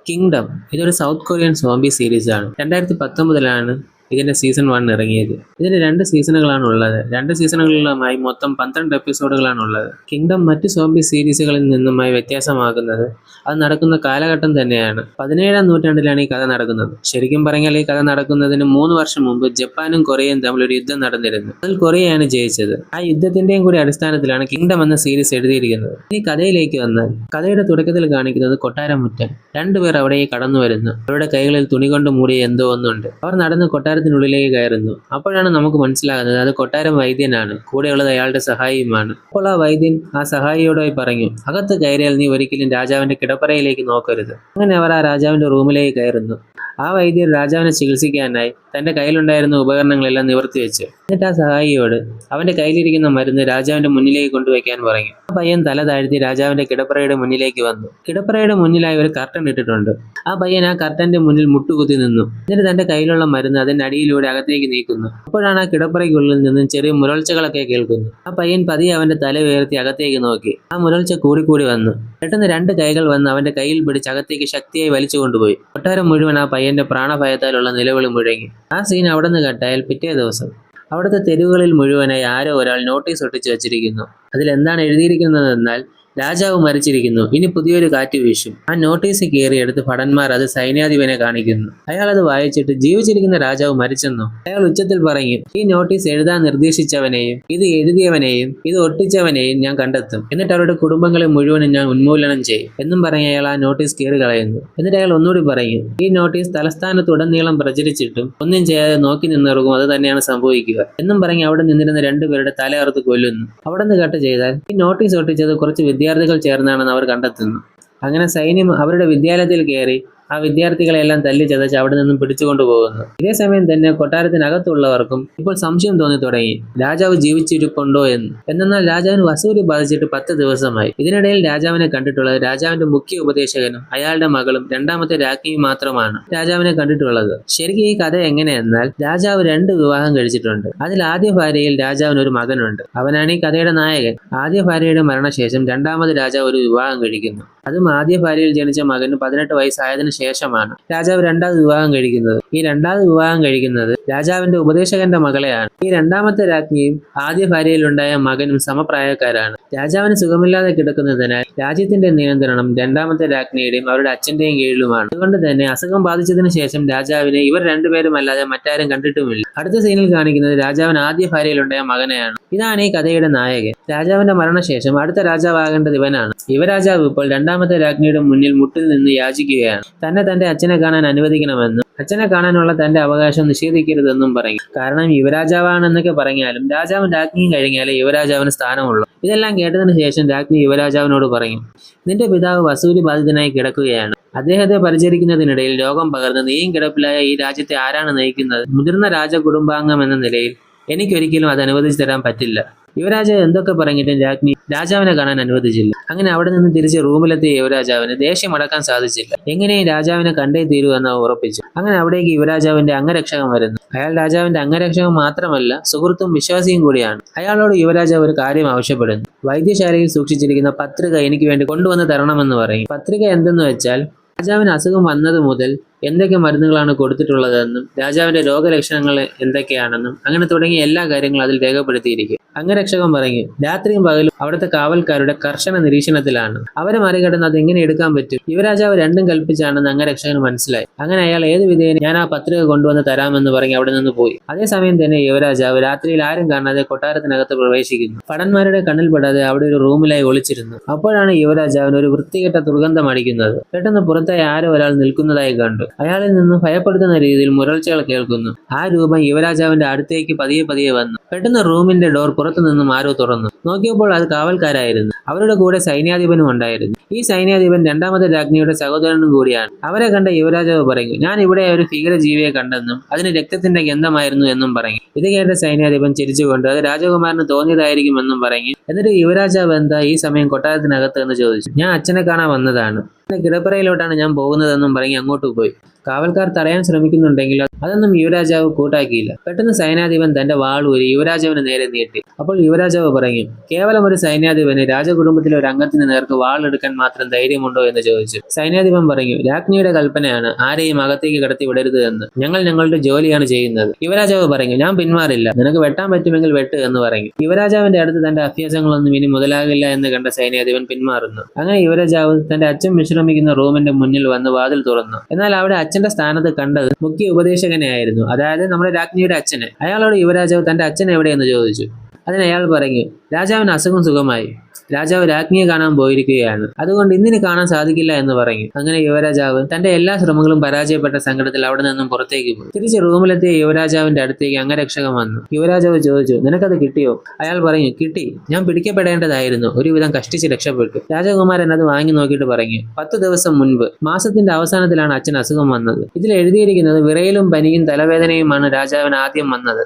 Kingdom ഇതൊരു south Korean zombie series ആണ്. 2019 ഇതിന്റെ സീസൺ 1 ഇറങ്ങിയത്. ഇതിന് 2 സീസണുകളാണ് ഉള്ളത്. 2 സീസണുകളിലുമായി മൊത്തം 12 എപ്പിസോഡുകളാണ് ഉള്ളത്. കിങ്ഡം മറ്റ് സോംബി സീരീസുകളിൽ നിന്നുമായി വ്യത്യാസമാക്കുന്നത് അത് നടക്കുന്ന കാലഘട്ടം തന്നെയാണ്. 17-ാം നൂറ്റാണ്ടിലാണ് ഈ കഥ നടക്കുന്നത്. ശരിക്കും പറഞ്ഞാൽ ഈ കഥ നടക്കുന്നതിന് 3 വർഷം മുമ്പ് ജപ്പാനും കൊറിയയും തമ്മിൽ ഒരു യുദ്ധം നടന്നിരുന്നു. അതിൽ കൊറിയയാണ് ജയിച്ചത്. ആ യുദ്ധത്തിന്റെയും കൂടി അടിസ്ഥാനത്തിലാണ് കിങ്ഡം എന്ന സീരീസ് എഴുതിയിരിക്കുന്നത്. ഈ കഥയിലേക്ക് വന്നാൽ കഥയുടെ തുടക്കത്തിൽ കാണിക്കുന്നത് കൊട്ടാരമുറ്റം. രണ്ടുപേർ അവിടേക്ക് കടന്നു വരുന്നു. അവരുടെ കൈകളിൽ തുണി കൊണ്ട് മൂടിയ എന്തോ ഒന്നുണ്ട്. അവർ നടന്ന് കൊട്ടാരത്തിനുള്ളിലേക്ക് കയറുന്നു. അപ്പോഴാണ് നമുക്ക് മനസ്സിലാകുന്നത് അത് കൊട്ടാരം വൈദ്യനാണ്. കൂടെയുള്ളത് അയാളുടെ സഹായിയുമാണ്. അപ്പോൾ ആ വൈദ്യൻ ആ സഹായിയോടായി പറഞ്ഞു, അകത്ത് കയറിയാൽ നീ ഒരിക്കലും രാജാവിന്റെ കിടപ്പറയിലേക്ക് നോക്കരുത്. അങ്ങനെ അവർ ആ രാജാവിന്റെ റൂമിലേക്ക് കയറുന്നു. ആ വൈദ്യർ രാജാവിനെ ചികിത്സിക്കാനായി തന്റെ കയ്യിലുണ്ടായിരുന്ന ഉപകരണങ്ങളെല്ലാം നിവർത്തിവെച്ചു. എന്നിട്ട് ആ സഹായിയോട് അവന്റെ കയ്യിലിരിക്കുന്ന മരുന്ന് രാജാവിന്റെ മുന്നിലേക്ക് കൊണ്ടുവയ്ക്കാൻ പറഞ്ഞു. ആ പയ്യൻ തല താഴ്ത്തി രാജാവിന്റെ കിടപ്പറയുടെ മുന്നിലേക്ക് വന്നു. കിടപ്പറയുടെ മുന്നിലായി ഒരു കർട്ടൻ ഇട്ടിട്ടുണ്ട്. ആ പയ്യൻ ആ കർട്ടന്റെ മുന്നിൽ മുട്ടുകുത്തി നിന്നു. എന്നിട്ട് തന്റെ കയ്യിലുള്ള മരുന്ന് അതിന്റെ അടിയിലൂടെ അകത്തേക്ക് നീക്കുന്നു. അപ്പോഴാണ് ആ കിടപ്പറയ്ക്കുള്ളിൽ നിന്നും ചെറിയ മുരൾച്ചകളൊക്കെ കേൾക്കുന്നു. ആ പയ്യൻ പതിയെ അവന്റെ തല ഉയർത്തി അകത്തേക്ക് നോക്കി. ആ മുരൾച്ച കൂടിക്കൂടി വന്നു. പെട്ടെന്ന് 2 കൈകൾ വന്ന് അവന്റെ കയ്യിൽ പിടിച്ച് അകത്തേക്ക് ശക്തിയായി വലിച്ചു കൊണ്ടുപോയി. കൊട്ടാരം മുഴുവൻ ആ പയ്യന്റെ പ്രാണഭയത്താലുള്ള നിലവിളി മുഴങ്ങി. ആ സീൻ അവിടെ നിന്ന് കട്ടായാൽ പിറ്റേ ദിവസം അവിടുത്തെ തെരുവുകളിൽ മുഴുവനായി ആരോ ഒരാൾ നോട്ടീസ് ഒട്ടിച്ചു വച്ചിരിക്കുന്നു. അതിൽ എന്താണ് എഴുതിയിരിക്കുന്നതെന്നാൽ രാജാവ് മരിച്ചിരിക്കുന്നു, ഇനി പുതിയൊരു കാറ്റ് വീശും. ആ നോട്ടീസ് കയറിയെടുത്ത് ഭടന്മാർ അത് സൈന്യാധിപനെ കാണിക്കുന്നു. അയാൾ അത് വായിച്ചിട്ട് ജീവിച്ചിരിക്കുന്ന രാജാവ് മരിച്ചെന്നോ? അയാൾ ഉച്ചത്തിൽ പറഞ്ഞു, ഈ നോട്ടീസ് എഴുതാൻ നിർദ്ദേശിച്ചവനെയും ഇത് എഴുതിയവനെയും ഇത് ഒട്ടിച്ചവനെയും ഞാൻ കണ്ടെത്തും. എന്നിട്ട് അവരുടെ കുടുംബങ്ങളെ മുഴുവനും ഞാൻ ഉന്മൂലനം ചെയ്യും എന്നും പറഞ്ഞ് അയാൾ ആ നോട്ടീസ് കീറി കളയുന്നു. എന്നിട്ട് അയാൾ ഒന്നുകൂടി പറയും, ഈ നോട്ടീസ് തലസ്ഥാനത്തുടനീളം പ്രചരിച്ചിട്ടും ഒന്നും ചെയ്യാതെ നോക്കി നിന്നിറങ്ങും, അത് തന്നെയാണ് സംഭവിക്കുക എന്നും പറഞ്ഞ് അവിടെ നിന്നിരുന്ന 2 പേരുടെ തലയറുത്ത് കൊല്ലുന്നു. അവിടെ നിന്ന് കട്ട് ചെയ്താൽ ഈ നോട്ടീസ് ഒട്ടിച്ചത് കുറച്ച് വിദ്യാർത്ഥികൾ ചേർന്നാണെന്ന് അവർ കണ്ടെത്തുന്നു. അങ്ങനെ സൈന്യം അവരുടെ വിദ്യാലയത്തിൽ കയറി ആ വിദ്യാർത്ഥികളെല്ലാം തല്ലി ചതച്ച് അവിടെ നിന്നും പിടിച്ചുകൊണ്ടു പോകുന്നു. ഇതേ സമയം തന്നെ കൊട്ടാരത്തിനകത്തുള്ളവർക്കും ഇപ്പോൾ സംശയം തോന്നി തുടങ്ങി, രാജാവ് ജീവിച്ചിരിപ്പുണ്ടോ എന്ന്. എന്നാൽ രാജാവിന് വസൂരി ബാധിച്ചിട്ട് 10 ദിവസമായി. ഇതിനിടയിൽ രാജാവിനെ കണ്ടിട്ടുള്ളത് രാജാവിന്റെ മുഖ്യ ഉപദേശകനും അയാളുടെ മകളും 2ാമത്തെ രാജ്ഞിയും മാത്രമാണ് രാജാവിനെ കണ്ടിട്ടുള്ളത്. ശരിക്കും ഈ കഥ എങ്ങനെയെന്നാൽ രാജാവ് 2 വിവാഹം കഴിച്ചിട്ടുണ്ട്. അതിൽ ആദ്യ ഭാര്യയിൽ രാജാവിന് ഒരു മകനുണ്ട്. അവനാണ് ഈ കഥയുടെ നായകൻ. ആദ്യ ഭാര്യയുടെ മരണശേഷം 2ാമത് രാജാവ് ഒരു വിവാഹം കഴിക്കുന്നു. അതും ആദ്യ ഭാര്യയിൽ ജനിച്ച മകന് 18 വയസ്സായതിനു ശേഷമാണ് രാജാവ് 2ാമത് വിവാഹം കഴിക്കുന്നത്. ഈ 2ാമത് വിവാഹം കഴിക്കുന്നത് രാജാവിന്റെ ഉപദേശകന്റെ മകളെയാണ്. ഈ 2ാമത്തെ രാജ്ഞിയും ആദ്യ ഭാര്യയിലുണ്ടായ മകനും സമപ്രായക്കാരാണ്. രാജാവിന് സുഖമില്ലാതെ കിടക്കുന്നതിനാൽ രാജ്യത്തിന്റെ നിയന്ത്രണം 2ാമത്തെ രാജ്ഞിയുടെയും അവരുടെ അച്ഛന്റെയും കീഴിലുമാണ്. അതുകൊണ്ട് തന്നെ അസുഖം ബാധിച്ചതിന് ശേഷം രാജാവിനെ ഇവർ 2 പേരും അല്ലാതെ മറ്റാരും കണ്ടിട്ടുമില്ല. അടുത്ത സീനിൽ കാണിക്കുന്നത് രാജാവിന് ആദ്യ ഭാര്യയിലുണ്ടായ മകനെയാണ്. ഇതാണ് ഈ കഥയുടെ നായകൻ. രാജാവിന്റെ മരണശേഷം അടുത്ത രാജാവാകേണ്ടത് ഇവനാണ്. യുവരാജാവ് ഇപ്പോൾ 2ാമത്തെ രാജ്ഞിയുടെ മുന്നിൽ മുട്ടിൽ നിന്ന് യാചിക്കുകയാണ്. തന്നെ തന്റെ അച്ഛനെ കാണാൻ അനുവദിക്കണമെന്നും അച്ഛനെ കാണാനുള്ള തന്റെ അവകാശം നിഷേധിക്കരുതെന്നും പറയും. കാരണം യുവരാജാവാണെന്നൊക്കെ പറഞ്ഞാലും രാജാവും രാജ്ഞിയും കഴിഞ്ഞാലേ യുവരാജാവിന് സ്ഥാനമുള്ളൂ. ഇതെല്ലാം കേട്ടതിന് ശേഷം രാജ്ഞി യുവരാജാവിനോട് പറയും, നിന്റെ പിതാവ് വസൂരി ബാധിതനായി കിടക്കുകയാണ്. അദ്ദേഹത്തെ പരിചരിക്കുന്നതിനിടയിൽ രോഗം പകർന്ന് നീയും കിടപ്പിലായ ഈ രാജ്യത്തെ ആരാണ് നയിക്കുന്നത്? മുതിർന്ന രാജകുടുംബാംഗം എന്ന നിലയിൽ എനിക്കൊരിക്കലും അത് അനുവദിച്ചു തരാൻ പറ്റില്ല. യുവരാജാവ് എന്തൊക്കെ പറഞ്ഞിട്ടും രാജ്ഞി രാജാവിനെ കാണാൻ അനുവദിച്ചില്ല. അങ്ങനെ അവിടെ നിന്ന് തിരിച്ച് റൂമിലെത്തിയ യുവരാജാവിന് ദേഷ്യം അടക്കാൻ സാധിച്ചില്ല. എങ്ങനെയും രാജാവിനെ കണ്ടേ തീരൂ എന്ന് ഉറപ്പിച്ചു. അങ്ങനെ അവിടേക്ക് യുവരാജാവിന്റെ അംഗരക്ഷകൻ വരുന്നു. അയാൾ രാജാവിന്റെ അംഗരക്ഷകൻ മാത്രമല്ല, സുഹൃത്തും വിശ്വാസിയും കൂടിയാണ്. അയാളോട് യുവരാജാവ് ഒരു കാര്യം ആവശ്യപ്പെടുന്നു. വൈദ്യശാലയിൽ സൂക്ഷിച്ചിരിക്കുന്ന പത്രിക എനിക്ക് വേണ്ടി കൊണ്ടുവന്ന് തരണമെന്ന് പറയും. പത്രിക എന്തെന്ന് വെച്ചാൽ രാജാവിന് അസുഖം വന്നത് മുതൽ എന്തൊക്കെ മരുന്നുകളാണ് കൊടുത്തിട്ടുള്ളതെന്നും രാജാവിന്റെ രോഗലക്ഷണങ്ങൾ എന്തൊക്കെയാണെന്നും അങ്ങനെ തുടങ്ങിയ എല്ലാ കാര്യങ്ങളും അതിൽ രേഖപ്പെടുത്തിയിരിക്കും. അംഗരക്ഷകൻ പറഞ്ഞു, രാത്രിയും പകലും അവിടുത്തെ കാവൽക്കാരുടെ കർശന നിരീക്ഷണത്തിലാണ്. അവരെ മറികടന്ന് അത് എങ്ങനെ എടുക്കാൻ പറ്റും? യുവരാജാവ് 2ഉം കൽപ്പിച്ചാണെന്ന് അംഗരക്ഷകന് മനസ്സിലായി. അങ്ങനെ അയാൾ ഏത് വിധേന ഞാൻ ആ പത്രിക കൊണ്ടുവന്ന് തരാമെന്ന് പറഞ്ഞ് അവിടെ നിന്ന് പോയി. അതേസമയം തന്നെ യുവരാജാവ് രാത്രിയിൽ ആരും കാണാതെ കൊട്ടാരത്തിനകത്ത് പ്രവേശിക്കുന്നു. ഭടന്മാരുടെ കണ്ണിൽ പെടാതെ അവിടെ ഒരു റൂമിലായി ഒളിച്ചിരുന്നു. അപ്പോഴാണ് യുവരാജാവിന് ഒരു വൃത്തികെട്ട ദുർഗന്ധം അടിക്കുന്നത്. പെട്ടെന്ന് പുറത്തായി ആരോ ഒരാൾ നിൽക്കുന്നതായി കണ്ടു. അയാളിൽ നിന്നും ഭയപ്പെടുത്തുന്ന രീതിയിൽ മുരൾച്ചകൾ കേൾക്കുന്നു. ആ രൂപം യുവരാജാവിന്റെ അടുത്തേക്ക് പതിയെ പതിയെ വന്നു. പെട്ടെന്ന് റൂമിന്റെ ഡോർ പുറത്തു നിന്നും ആരോ തുറന്നു. നോക്കിയപ്പോൾ അത് കാവൽക്കാരായിരുന്നു. അവരുടെ കൂടെ സൈന്യാധിപനും ഉണ്ടായിരുന്നു. ഈ സൈന്യാധിപൻ 2ാമത്തെ രാജ്ഞിയുടെ സഹോദരനും കൂടിയാണ്. അവരെ കണ്ട യുവരാജാവ് പറഞ്ഞു, ഞാൻ ഇവിടെ ഒരു ഭീകരജീവിയെ കണ്ടെന്നും അതിന് രക്തത്തിന്റെ ഗന്ധമായിരുന്നു എന്നും പറഞ്ഞു. ഇത് കേട്ട സൈന്യാധിപൻ ചിരിച്ചുകൊണ്ട് അത് രാജകുമാരന് തോന്നിയതായിരിക്കുമെന്നും പറഞ്ഞു. എന്നിട്ട് യുവരാജാവ് എന്താ ഈ സമയം കൊട്ടാരത്തിനകത്ത് എന്ന് ചോദിച്ചു. ഞാൻ അച്ഛനെ കാണാൻ വന്നതാണ്. കിടപ്പറയിലോട്ടാണ് ഞാൻ പോകുന്നതെന്നും പറഞ്ഞ് അങ്ങോട്ട് പോയി. കാവൽക്കാർ തടയാൻ ശ്രമിക്കുന്നുണ്ടെങ്കിലും അതൊന്നും യുവരാജാവ് കൂട്ടാക്കിയില്ല. പെട്ടെന്ന് സൈന്യാധിപൻ തന്റെ വാളൂരി യുവരാജാവിന് നേരെ നീട്ടി. അപ്പോൾ യുവരാജാവ് പറഞ്ഞു, കേവലം ഒരു സൈന്യാധിപന് രാജകുടുംബത്തിലെ ഒരു അംഗത്തിന് നേർക്ക് വാളെടുക്കാൻ മാത്രം ധൈര്യമുണ്ടോ എന്ന് ചോദിച്ചു. സൈന്യാധിപൻ പറഞ്ഞു, രാജ്ഞിയുടെ കൽപ്പനയാണ് ആരെയും അകത്തേക്ക് കടത്തി വിടരുത് എന്ന്. ഞങ്ങൾ ഞങ്ങളുടെ ജോലിയാണ് ചെയ്യുന്നത്. യുവരാജാവ് പറഞ്ഞു, ഞാൻ പിന്മാറില്ല, നിനക്ക് വെട്ടാൻ പറ്റുമെങ്കിൽ വെട്ട് എന്ന് പറഞ്ഞു. യുവരാജാവിന്റെ അടുത്ത് തന്റെ അഭ്യാസങ്ങളൊന്നും ഇനി മുതലാകില്ല എന്ന് കണ്ട സൈന്യാധിപൻ പിന്മാറുന്നു. അങ്ങനെ യുവരാജാവ് തന്റെ അച്ഛൻ വിശ്രമിക്കുന്ന റൂമിന്റെ മുന്നിൽ വന്ന് വാതിൽ തുറന്നു. എന്നാൽ അവിടെ അച്ഛന്റെ സ്ഥാനത്ത് കണ്ടത് മുഖ്യ ഉപദേശകനെ ആയിരുന്നു, അതായത് നമ്മുടെ രാജ്ഞിയുടെ അച്ഛനെ. അയാളോട് യുവരാജാവ് തന്റെ അച്ഛൻ എവിടെയെന്ന് ചോദിച്ചു. അതിന് അയാൾ പറഞ്ഞു, രാജാവിന് അസുഖം സുഖമായി, രാജാവ് രാജ്ഞിയെ കാണാൻ പോയിരിക്കുകയാണ്, അതുകൊണ്ട് ഇന്നിന് കാണാൻ സാധിക്കില്ല എന്ന് പറഞ്ഞു. അങ്ങനെ യുവരാജാവ് തന്റെ എല്ലാ ശ്രമങ്ങളും പരാജയപ്പെട്ട സങ്കടത്തിൽ അവിടെ നിന്നും പുറത്തേക്ക് പോയി. തിരിച്ച് റൂമിലെത്തിയ യുവരാജാവിന്റെ അടുത്തേക്ക് അംഗരക്ഷകൻ വന്നു. യുവരാജാവ് ചോദിച്ചു, നിനക്കത് കിട്ടിയോ? അയാൾ പറഞ്ഞു, കിട്ടി, ഞാൻ പിടിക്കപ്പെടേണ്ടതായിരുന്നു, ഒരുവിധം കഷ്ടിച്ച് രക്ഷപ്പെട്ടു. രാജകുമാരൻ അത് വാങ്ങി നോക്കിയിട്ട് പറഞ്ഞു, 10 ദിവസം മുൻപ് മാസത്തിന്റെ അവസാനത്തിലാണ് അച്ഛൻ അസുഖം വന്നത്. ഇതിൽ എഴുതിയിരിക്കുന്നത് വിറയലും പനിയും തലവേദനയുമാണ് രാജാവിന് ആദ്യം വന്നത്.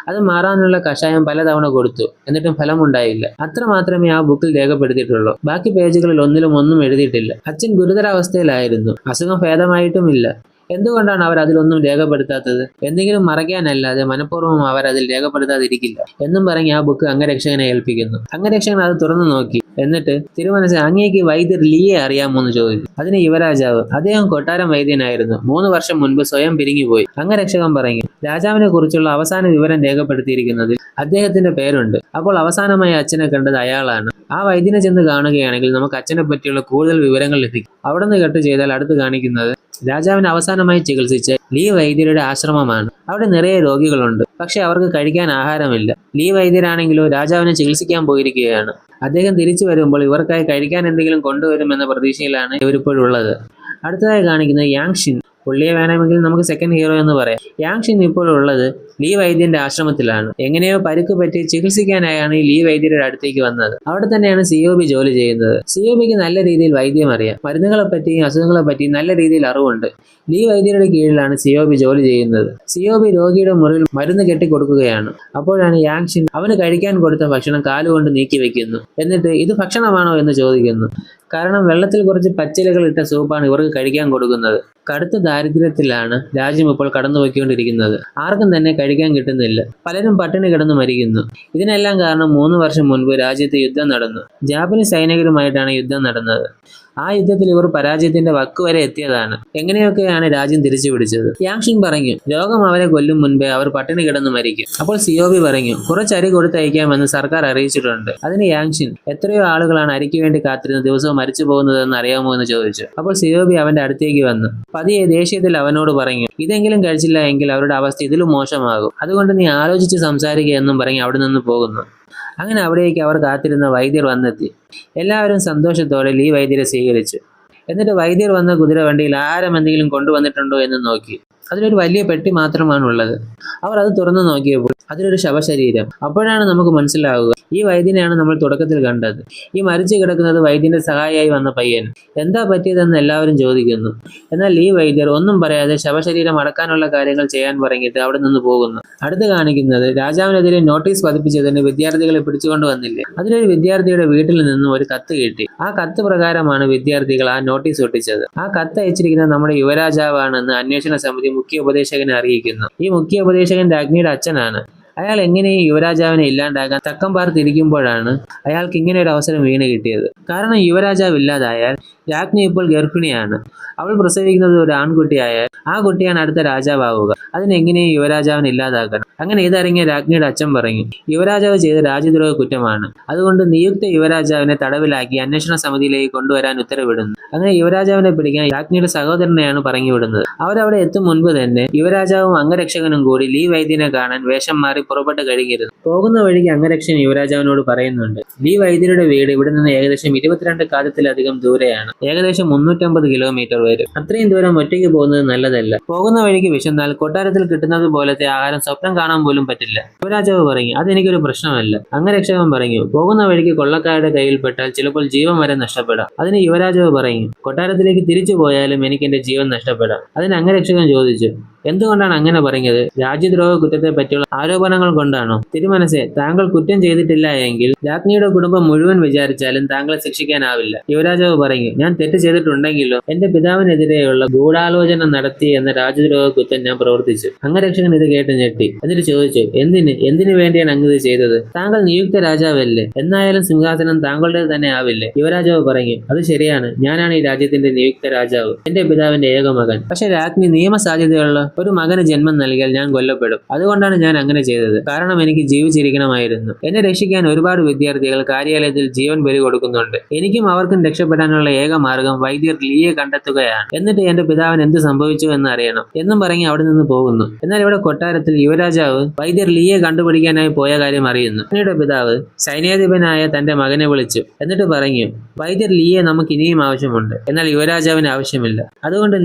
അത് മാറാനുള്ള കഷായം പലതവണ കൊടുത്തു, എന്നിട്ടും ഫലമുണ്ടായില്ല. അത്ര മാത്രമേ ആ ബുക്കിൽ രേഖപ്പെടുത്തിയിട്ടുള്ളൂ. ബാക്കി പേജുകളിൽ ഒന്നും എഴുതിയിട്ടില്ല. അച്ഛൻ ഗുരുതരാവസ്ഥയിലായിരുന്നു, അസുഖം ഭേദമായിട്ടുമില്ല. എന്തുകൊണ്ടാണ് അവർ അതിലൊന്നും രേഖപ്പെടുത്താത്തത്? എന്തെങ്കിലും മറയ്ക്കാനല്ലാതെ മനഃപൂർവ്വം അവർ അതിൽ രേഖപ്പെടുത്താതിരിക്കില്ല എന്നും പറഞ്ഞ് ആ ബുക്ക് അംഗരക്ഷകനെ ഏൽപ്പിക്കുന്നു. അംഗരക്ഷകൻ അത് തുറന്നു നോക്കി. എന്നിട്ട് തിരുമനസ്, അങ്ങേക്ക് വൈദ്യർ ലീയെ അറിയാമോ എന്ന് ചോദിച്ചു. അതിന് യുവരാജാവ്, അദ്ദേഹം കൊട്ടാരം വൈദ്യനായിരുന്നു, 3 വർഷം മുൻപ് സ്വയം പിരിഞ്ഞുപോയി. അംഗരക്ഷകൻ പറഞ്ഞു, രാജാവിനെ കുറിച്ചുള്ള അവസാന വിവരം രേഖപ്പെടുത്തിയിരിക്കുന്നതിൽ അദ്ദേഹത്തിന്റെ പേരുണ്ട്. അപ്പോൾ അവസാനമായി അച്ഛനെ കണ്ടത് അയാളാണ്. ആ വൈദ്യനെ ചെന്ന് കാണുകയാണെങ്കിൽ നമുക്ക് അച്ഛനെ പറ്റിയുള്ള കൂടുതൽ വിവരങ്ങൾ ലഭിക്കും. അവിടെ നിന്ന് കട്ട് ചെയ്താൽ അടുത്ത് കാണിക്കുന്നത് രാജാവിനെ അവസാനമായി ചികിത്സിച്ച ലീ വൈദ്യരുടെ ആശ്രമമാണ്. അവിടെ നിറയെ രോഗികളുണ്ട്, പക്ഷെ അവർക്ക് കഴിക്കാൻ ആഹാരമില്ല. ലീ വൈദ്യരാണെങ്കിലോ രാജാവിനെ ചികിത്സിക്കാൻ പോയിരിക്കുകയാണ്. അദ്ദേഹം തിരിച്ചു വരുമ്പോൾ ഇവർക്കായി കഴിക്കാൻ എന്തെങ്കിലും കൊണ്ടുവരുമെന്ന പ്രതീക്ഷയിലാണ് ഇവരിപ്പോഴുള്ളത്. അടുത്തതായി കാണിക്കുന്നത് യാങ്ഷിൻ. പുള്ളിയെ വേണമെങ്കിൽ നമുക്ക് സെക്കൻഡ് ഹീറോ എന്ന് പറയാം. യാങ്ഷിൻ ഇപ്പോഴുള്ളത് ലീ വൈദ്യന്റെ ആശ്രമത്തിലാണ്. എങ്ങനെയോ പരുക്ക് പറ്റി ചികിത്സിക്കാനായാണ് ഈ ലീ വൈദ്യരുടെ അടുത്തേക്ക് വന്നത്. അവിടെ തന്നെയാണ് സിഒബി ജോലി ചെയ്യുന്നത്. സിഒബിക്ക് നല്ല രീതിയിൽ വൈദ്യം അറിയാം, മരുന്നുകളെ പറ്റിയും അസുഖങ്ങളെ പറ്റിയും നല്ല രീതിയിൽ അറിവുണ്ട്. ലീ വൈദ്യരുടെ കീഴിലാണ് സിഒബി ജോലി ചെയ്യുന്നത്. സിഒബി രോഗിയുടെ മുറിയിൽ മരുന്ന് കെട്ടിക്കൊടുക്കുകയാണ്. അപ്പോഴാണ് യാങ്ഷിൻ അവന് കഴിക്കാൻ കൊടുത്ത ഭക്ഷണം കാലുകൊണ്ട് നീക്കി വെക്കുന്നു. എന്നിട്ട് ഇത് ഭക്ഷണമാണോ എന്ന് ചോദിക്കുന്നു. കാരണം വെള്ളത്തിൽ കുറച്ച് പച്ചിലകൾ ഇട്ട സൂപ്പാണ് ഇവർക്ക് കഴിക്കാൻ കൊടുക്കുന്നത്. കടുത്ത ദാരിദ്ര്യത്തിലാണ് രാജ്യം ഇപ്പോൾ കടന്നുപോയിക്കൊണ്ടിരിക്കുന്നത്. ആർക്കും തന്നെ കഴിക്കാൻ കിട്ടുന്നില്ല. പലരും പട്ടിണി കിടന്നു മരിക്കുന്നു. ഇതിനെല്ലാം കാരണം 3 വർഷം മുൻപ് രാജ്യത്ത് യുദ്ധം നടന്നു. ജാപ്പനീസ് സൈനികരുമായിട്ടാണ് യുദ്ധം നടന്നത്. ആ യുദ്ധത്തിൽ ഇവർ പരാജയത്തിന്റെ വക്ക് വരെ എത്തിയതാണ്. എങ്ങനെയൊക്കെയാണ് രാജ്യം തിരിച്ചു പിടിച്ചത്. യാങ്ഷിൻ പറഞ്ഞു, രോഗം അവരെ കൊല്ലും മുൻപേ അവർ പട്ടിണി കിടന്നു മരിക്കും. അപ്പോൾ സിഒബി പറഞ്ഞു, കുറച്ച് അരി കൊടുത്തയക്കാമെന്ന് സർക്കാർ അറിയിച്ചിട്ടുണ്ട്. അതിന് യാങ്ഷിൻ, എത്രയോ ആളുകളാണ് അരിക്ക് വേണ്ടി കാത്തിരുന്ന ദിവസവും മരിച്ചു പോകുന്നതെന്ന് അറിയാമോ എന്ന് ചോദിച്ചു. അപ്പോൾ സിഒബി അവന്റെ അടുത്തേക്ക് വന്നു. പതിയെ ദേഷ്യത്തിൽ അവനോട് പറഞ്ഞു, ഇതെങ്കിലും കഴിച്ചില്ല എങ്കിൽ അവരുടെ അവസ്ഥ ഇതിലും മോശമാകും, അതുകൊണ്ട് നീ ആലോചിച്ച് സംസാരിക്കുക എന്നും പറഞ്ഞ് അവിടെ നിന്ന് പോകുന്നു. അങ്ങനെ അവിടേക്ക് അവർ കാത്തിരുന്ന വൈദ്യർ വന്നെത്തി. എല്ലാവരും സന്തോഷത്തോടെ ലീ വൈദ്യരെ സ്വീകരിച്ചു. എന്നിട്ട് വൈദ്യർ വന്ന കുതിരവണ്ടിയിൽ ആഹാരം എന്തെങ്കിലും കൊണ്ടുവന്നിട്ടുണ്ടോ എന്ന് നോക്കി. അതിലൊരു വലിയ പെട്ടി മാത്രമാണുള്ളത്. അവർ അത് തുറന്നു നോക്കിയപ്പോൾ അതിലൊരു ശവശരീരം. അപ്പോഴാണ് നമുക്ക് മനസ്സിലാവുക, ഈ വൈദ്യനെയാണ് നമ്മൾ തുടക്കത്തിൽ കണ്ടത്. ഈ മരിച്ചു കിടക്കുന്നത് വൈദ്യന്റെ സഹായിയായി വന്ന പയ്യൻ. എന്താ പറ്റിയതെന്ന് എല്ലാവരും ചോദിക്കുന്നു. എന്നാൽ ഈ വൈദ്യർ ഒന്നും പറയാതെ ശവശരീരം അടക്കാനുള്ള കാര്യങ്ങൾ ചെയ്യാൻ പറഞ്ഞിട്ട് അവിടെ നിന്ന് പോകുന്നു. അടുത്ത് കാണിക്കുന്നത് രാജാവിനെതിരെ നോട്ടീസ് പതിപ്പിച്ചതിന് വിദ്യാർത്ഥികളെ പിടിച്ചുകൊണ്ട് വന്നില്ലേ. അതിലൊരു വിദ്യാർത്ഥിയുടെ വീട്ടിൽ നിന്നും ഒരു കത്ത് കിട്ടി. ആ കത്ത് പ്രകാരമാണ് വിദ്യാർത്ഥികൾ ആ നോട്ടീസ് ഒട്ടിച്ചത്. ആ കത്ത് അയച്ചിരിക്കുന്നത് നമ്മുടെ യുവരാജാവാണെന്ന് അന്വേഷണ സമിതി മുഖ്യ ഉപദേശകനെ അറിയിക്കുന്നു. ഈ മുഖ്യ ഉപദേശകൻ രാജ്ഞിയുടെ അച്ഛനാണ്. അയാൾ എങ്ങനെയും യുവരാജാവിനെ ഇല്ലാണ്ടാക്കാൻ തക്കം പാർത്തിരിക്കുമ്പോഴാണ് അയാൾക്ക് ഇങ്ങനെ ഒരു അവസരം വീണ് കിട്ടിയത്. കാരണം യുവരാജാവ് ഇല്ലാതായാൽ രാജ്ഞി ഇപ്പോൾ ഗർഭിണിയാണ്. അവൾ പ്രസവിക്കുന്നത് ഒരു ആൺകുട്ടിയായാൽ ആ കുട്ടിയാണ് അടുത്ത രാജാവാവുക. അതിനെങ്ങനെയും യുവരാജാവിനെ ഇല്ലാതാക്കണം. അങ്ങനെ ഇതറിഞ്ഞ രാജ്ഞിയുടെ അച്ഛൻ പറഞ്ഞു, യുവരാജാവ് ചെയ്ത രാജ്യദ്രോഹ കുറ്റമാണ്, അതുകൊണ്ട് നിയുക്ത യുവരാജാവിനെ തടവിലാക്കി അന്വേഷണ സമിതിയിലേക്ക് കൊണ്ടുവരാൻ ഉത്തരവിടുന്നു. അങ്ങനെ യുവരാജാവിനെ പിടിക്കാൻ രാജ്ഞിയുടെ സഹോദരനെയാണ് പറഞ്ഞു വിടുന്നത്. അവരവിടെ എത്തും മുൻപ് തന്നെ യുവരാജാവും അംഗരക്ഷകനും കൂടി ലീ വൈദ്യനെ കാണാൻ വേഷം മാറി പുറപ്പെട്ട് കഴിഞ്ഞിരുന്നു. പോകുന്ന വഴിക്ക് അംഗരക്ഷകൻ യുവരാജാവിനോട് പറയുന്നുണ്ട്, ലീ വൈദ്യരുടെ വീട് ഇവിടെ നിന്ന് ഏകദേശം 22 കാതത്തിലധികം ദൂരെയാണ്. ഏകദേശം 350 കിലോമീറ്റർ വരും. അത്രയും ദൂരം ഒറ്റയ്ക്ക് പോകുന്നത് നല്ലതല്ല. പോകുന്ന വഴിക്ക് വിശന്നാൽ കൊട്ടാരത്തിൽ കിട്ടുന്നത് പോലത്തെ ആഹാരം സ്വപ്നം കാണാൻ പോലും പറ്റില്ല. യുവരാജാവ് പറഞ്ഞു, അതെനിക്കൊരു പ്രശ്നമല്ല. അംഗരക്ഷകൻ പറഞ്ഞു, പോകുന്ന വഴിക്ക് കൊള്ളക്കാരുടെ കയ്യിൽപ്പെട്ടാൽ ചിലപ്പോൾ ജീവൻ വരെ നഷ്ടപ്പെടാം. അതിന് യുവരാജാവ് പറഞ്ഞു, കൊട്ടാരത്തിലേക്ക് തിരിച്ചു പോയാലും എനിക്ക് എന്റെ ജീവൻ നഷ്ടപ്പെടാം. അതിന് അംഗരക്ഷകൻ ചോദിച്ചു, എന്തുകൊണ്ടാണ് അങ്ങനെ പറഞ്ഞത്? രാജ്യദ്രോഹ കുറ്റത്തെ പറ്റിയുള്ള ആരോപണങ്ങൾ കൊണ്ടാണോ? തിരുമനസെ, താങ്കൾ കുറ്റം ചെയ്തിട്ടില്ല എങ്കിൽ രാജ്ഞിയുടെ കുടുംബം മുഴുവൻ വിചാരിച്ചാലും താങ്കളെ ശിക്ഷിക്കാനാവില്ല. യുവരാജാവ് പറഞ്ഞു, ഞാൻ തെറ്റ് ചെയ്തിട്ടുണ്ടെങ്കിലോ എന്റെ പിതാവിനെതിരെയുള്ള ഗൂഢാലോചന നടത്തി എന്ന രാജ്യദ്രോഹ കുറ്റം ഞാൻ പ്രവർത്തിച്ചു. അംഗരക്ഷകൻ ഇത് കേട്ട് ഞെട്ടി. എന്നിട്ട് ചോദിച്ചു, എന്തിനു വേണ്ടിയാണ് അങ്ങ് ഇത് ചെയ്തത്? താങ്കൾ നിയുക്ത രാജാവല്ലേ, എന്നായാലും സിംഹാസനം താങ്കളുടേത് തന്നെ ആവില്ലേ? യുവരാജാവ് പറഞ്ഞു, അത് ശരിയാണ്, ഞാനാണ് ഈ രാജ്യത്തിന്റെ നിയുക്ത രാജാവ്, എന്റെ പിതാവിന്റെ ഏക മകൻ. പക്ഷെ രാജ്ഞി നിയമസാധ്യതയുള്ള ഒരു മകന് ജന്മം നൽകിയാൽ ഞാൻ കൊല്ലപ്പെടും. അതുകൊണ്ടാണ് ഞാൻ അങ്ങനെ ചെയ്തത്. കാരണം എനിക്ക് ജീവിച്ചിരിക്കണമായിരുന്നു. എന്നെ രക്ഷിക്കാൻ ഒരുപാട് വിദ്യാർത്ഥികൾ കാര്യാലയത്തിൽ ജീവൻ ബലി കൊടുക്കുന്നുണ്ട്. എനിക്കും അവർക്കും രക്ഷപ്പെടാനുള്ള ഏക മാർഗം വൈദ്യർ ലീയെ കണ്ടെത്തുകയാണ്. എന്നിട്ട് എന്റെ പിതാവിന് എന്ത് സംഭവിച്ചു എന്ന് അറിയണം എന്നും പറഞ്ഞ് അവിടെ നിന്ന് പോകുന്നു. എന്നാൽ ഇവിടെ കൊട്ടാരത്തിൽ യുവരാജാവ് വൈദ്യർ ലീയെ കണ്ടുപിടിക്കാനായി പോയ കാര്യം അറിയുന്നു. രാജ്ഞിയുടെ പിതാവ് സൈന്യാധിപനായ തന്റെ മകനെ വിളിച്ചു. എന്നിട്ട് പറഞ്ഞു, വൈദ്യർ ലീയെ നമുക്ക് ഇനിയും ആവശ്യമുണ്ട്, എന്നാൽ യുവരാജാവിന് ആവശ്യമില്ല. അതുകൊണ്ട്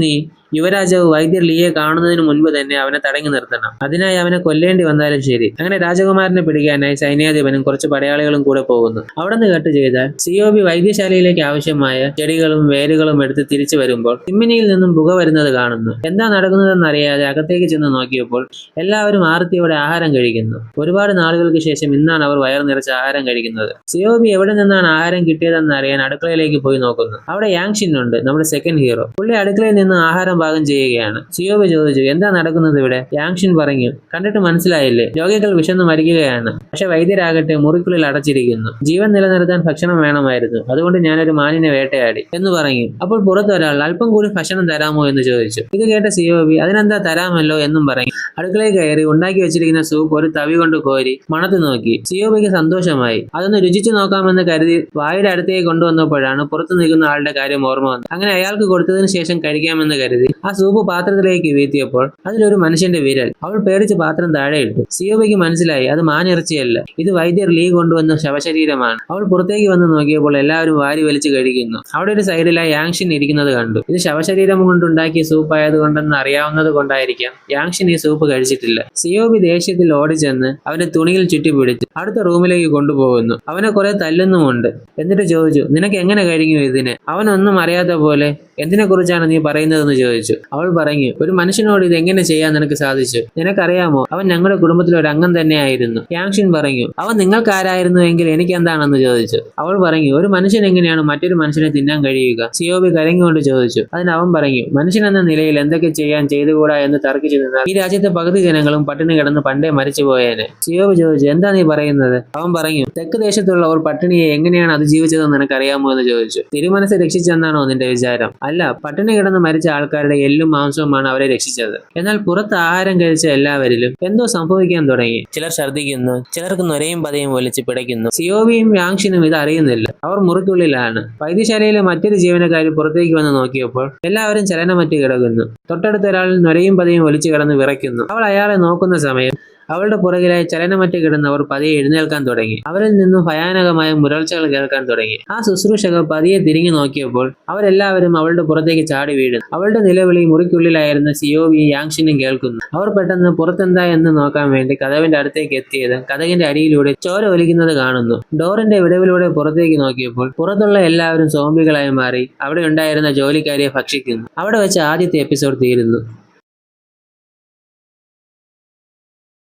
യുവരാജാവ് വൈദ്യർ ലീയെ കാണുന്നതിന് മുൻപ് തന്നെ അവനെ തടഞ്ഞു നിർത്തണം. അതിനായി അവനെ കൊല്ലേണ്ടി വന്നാലും ശരി. അങ്ങനെ രാജകുമാരനെ പിടിക്കാനായി സൈന്യാധിപനും കുറച്ച് പടയാളികളും കൂടെ പോകുന്നു. അവിടെ നിന്ന് കട്ട് ചെയ്താൽ സിയോബി വൈദ്യശാലയിലേക്ക് ആവശ്യമായ ചെടികളും വേരുകളും എടുത്ത് തിരിച്ചു വരുമ്പോൾ ചിമ്മിനിയിൽ നിന്നും പുക വരുന്നത് കാണുന്നു. എന്താ നടക്കുന്നതെന്ന് അറിയാതെ അകത്തേക്ക് ചെന്ന് നോക്കിയപ്പോൾ എല്ലാവരും ആർത്തിയോടെ ആഹാരം കഴിക്കുന്നു. ഒരുപാട് നാളുകൾക്ക് ശേഷം ഇന്നാണ് അവർ വയർ നിറച്ച് ആഹാരം കഴിക്കുന്നത്. സിയോബി എവിടെ നിന്നാണ് ആഹാരം കിട്ടിയതെന്ന് അറിയാൻ അടുക്കളയിലേക്ക് പോയി നോക്കുന്നു. അവിടെ യാങ്ഷിൻ ഉണ്ട്, നമ്മുടെ സെക്കൻഡ് ഹീറോ. പുള്ളി അടുക്കളയിൽ നിന്ന് ആഹാരം പാകം ചെയ്യുകയാണ്. സിയോബി ചോദിച്ചു, എന്താ നടക്കുന്നത് ഇവിടെ? യാങ്ഷിൻ പറഞ്ഞു, കണ്ടിട്ട് മനസ്സിലായില്ലേ, രോഗികൾ വിശന്ന് മരിക്കുകയാണ്. പക്ഷെ വൈദ്യരാകട്ടെ മുറിക്കുള്ളിൽ അടച്ചിരിക്കുന്നു. ജീവൻ നിലനിർത്താൻ ഭക്ഷണം വേണമായിരുന്നു, അതുകൊണ്ട് ഞാനൊരു മാനിനെ വേട്ടയാടി എന്ന് പറഞ്ഞു. അപ്പോൾ പുറത്തൊരാൾ, അല്പം കൂടി ഭക്ഷണം തരാമോ എന്ന് ചോദിച്ചു. ഇത് കേട്ട സിയോബി, അതിനെന്താ തരാമല്ലോ എന്നും പറഞ്ഞു. അടുക്കളയിൽ കയറി ഉണ്ടാക്കി വെച്ചിരിക്കുന്ന സൂപ്പ് ഒരു തവി കൊണ്ട് കോരി മണത്ത് നോക്കി. സിയോബിക്ക് സന്തോഷമായി. അതൊന്ന് രുചിച്ചു നോക്കാമെന്ന് കരുതി വായുടെ അടുത്തേക്ക് കൊണ്ടുവന്നപ്പോഴാണ് പുറത്തു നിൽക്കുന്ന ആളുടെ കാര്യം ഓർമ്മ വന്നത്. അങ്ങനെ അയാൾക്ക് കൊടുത്തതിന് ശേഷം കഴിക്കാമെന്ന് കരുതി ആ സൂപ്പ് പാത്രത്തിലേക്ക് വീഴ്ത്തിയപ്പോൾ അതിലൊരു മനുഷ്യന്റെ വിരൽ. അവൾ പേടിച്ച് പാത്രം താഴെ ഇട്ടു. സിയോബിക്ക് മനസ്സിലായി, അത് മാനിറച്ചിയല്ല, ഇത് വൈദ്യർ ലീ കൊണ്ടുവന്ന ശവശരീരമാണ്. അവൾ പുറത്തേക്ക് വന്ന് നോക്കിയപ്പോൾ എല്ലാവരും വാരി വലിച്ചു കഴിക്കുന്നു. അവിടെ ഒരു സൈഡിലായി യാങ്ഷിൻ ഇരിക്കുന്നത് കണ്ടു. ഇത് ശവശരീരം കൊണ്ടുണ്ടാക്കിയ സൂപ്പ് ആയതുകൊണ്ടെന്ന് അറിയാവുന്നത് കൊണ്ടായിരിക്കാം യാങ്ഷിൻ ഈ സൂപ്പ് കഴിച്ചിട്ടില്ല. സിയോബി ദേഷ്യത്തിൽ ഓടിച്ചെന്ന് അവന്റെ തുണിയിൽ ചുറ്റിപ്പിടിച്ച് അടുത്ത റൂമിലേക്ക് കൊണ്ടുപോകുന്നു. അവനെ കുറെ തല്ലുന്നുമുണ്ട്. എന്നിട്ട് ചോദിച്ചു, നിനക്ക് എങ്ങനെ കഴിഞ്ഞു ഇതിന്? അവനൊന്നും അറിയാത്ത പോലെ എന്തിനെ കുറിച്ചാണ് നീ പറയുന്നതെന്ന് ചോദിച്ചു. അവൾ പറഞ്ഞു, ഒരു മനുഷ്യനോട് ഇത് എങ്ങനെ ചെയ്യാൻ നിനക്ക് സാധിച്ചു? നിനക്കറിയാമോ, അവൻ ഞങ്ങളുടെ കുടുംബത്തിലെ ഒരു അംഗം തന്നെയായിരുന്നു. യാങ്ഷിൻ പറഞ്ഞു, അവൻ നിങ്ങൾക്ക് ആരായിരുന്നു എങ്കിൽ എനിക്ക് എന്താണെന്ന് ചോദിച്ചു. അവൾ പറഞ്ഞു, ഒരു മനുഷ്യൻ എങ്ങനെയാണ് മറ്റൊരു മനുഷ്യനെ തിന്നാൻ കഴിയുക? സിയോബി കരഞ്ഞുകൊണ്ട് ചോദിച്ചു. അതിന് അവൻ പറഞ്ഞു, മനുഷ്യൻ എന്ന നിലയിൽ എന്തൊക്കെ ചെയ്തുകൂടാ എന്ന് തർക്കിച്ചു നിന്നാൽ ഈ രാജ്യത്തെ പകുതി ജനങ്ങളും പട്ടിണി കിടന്ന് പണ്ടേ മരിച്ചുപോയേനെ. സിയോബി ചോദിച്ചു, എന്താ നീ പറയുന്നത്? അവൻ പറഞ്ഞു, തെക്ക് ദേശത്തുള്ളവർ പട്ടിണിയെ എങ്ങനെയാണ് അതിജീവിച്ചതെന്ന് നിനക്കറിയാമോ എന്ന് ചോദിച്ചു. തിരുമനസ് രക്ഷിച്ചെന്നാണോ നിന്റെ വിചാരം? അല്ല, പട്ടിണി കിടന്ന് മരിച്ച ആൾക്കാരുടെ എല്ലും മാംസവുമാണ് അവരെ രക്ഷിച്ചത്. എന്നാൽ പുറത്ത് ആഹാരം കഴിച്ച എല്ലാവരിലും എന്തോ സംഭവിക്കാൻ തുടങ്ങി. ചിലർ ഛർദ്ദിക്കുന്നു, ചിലർക്ക് നൊരയും പതയും ഒലിച്ച് പിടയ്ക്കുന്നു. സിയോബിയും യാങ്ഷിനും ഇത് അറിയുന്നില്ല. അവർ മുറിക്കുള്ളിലാണ്. വൈദ്യശാലയിലെ മറ്റൊരു ജീവനക്കാരി പുറത്തേക്ക് വന്ന് നോക്കിയപ്പോൾ എല്ലാവരും ചലനമറ്റ് കിടക്കുന്നു. തൊട്ടടുത്ത ഒരാൾ നൊരയും പതയും ഒലിച്ചു കിടന്ന് വിറയ്ക്കുന്നു. അവൾ അയാളെ നോക്കുന്ന സമയം അവളുടെ പുറകിലായി ചലനമറ്റ് കിടന്നവർ പതിയെ എഴുന്നേൽക്കാൻ തുടങ്ങി. അവരിൽ നിന്നും ഭയാനകമായ മുരൾച്ചകൾ കേൾക്കാൻ തുടങ്ങി. ആ ശുശ്രൂഷകർ പതിയെ തിരിഞ്ഞു നോക്കിയപ്പോൾ അവരെല്ലാവരും അവളുടെ പുറത്തേക്ക് ചാടി വീഴുന്നു. അവളുടെ നിലവിളി മുറിക്കുള്ളിലായിരുന്ന സിയോബിയും യാങ്ഷിനും കേൾക്കുന്നു. അവർ പെട്ടെന്ന് പുറത്തെന്താ എന്ന് നോക്കാൻ വേണ്ടി കതവിന്റെ അടുത്തേക്ക് എത്തിയത് കതകിന്റെ അടിയിലൂടെ ചോര ഒലിക്കുന്നത് കാണുന്നു. ഡോറിന്റെ വിടവിലൂടെ പുറത്തേക്ക് നോക്കിയപ്പോൾ പുറത്തുള്ള എല്ലാവരും സോംബികളായി മാറി അവിടെ ഉണ്ടായിരുന്ന ജോലിക്കാരിയെ ഭക്ഷിക്കുന്നു. അവിടെ വെച്ച് ആദ്യത്തെ എപ്പിസോഡ് തീരുന്നു.